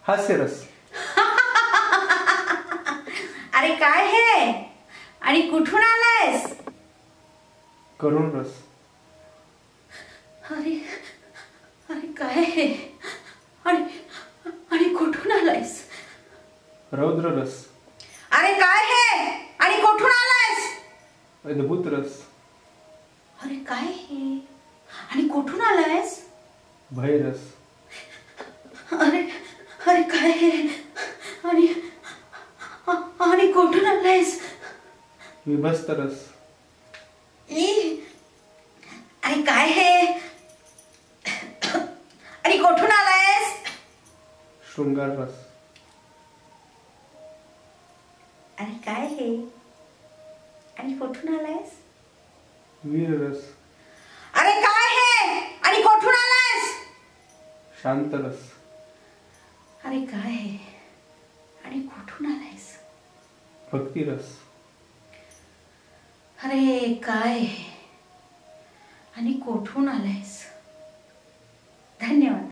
हास्यरस. अरे काय हे आणि कुठून आलायस? करुण रस. अरे अरे काय हे आणि आणि कुठून आलायस? रौद्र रस. अरे काय हे आणि कुठून आलायस? अद्भुत रस. अरे काय हे आणि कुठून आलायस? भय रस. अरे अरे काय हे आणि आणि कुठून आलायस? विभस्त रस. आणि काय हे आणि कुठून आलायस? शृंगार रस. आणि काय हे आणि कुठून आलायस? वीर रस. अरे काय हे आणि कुठून आलायस? शांत रस. अरे काय हे आणि कुठून आलायस? भक्ती रस. अरे काय हे आणि कुठून आलायस?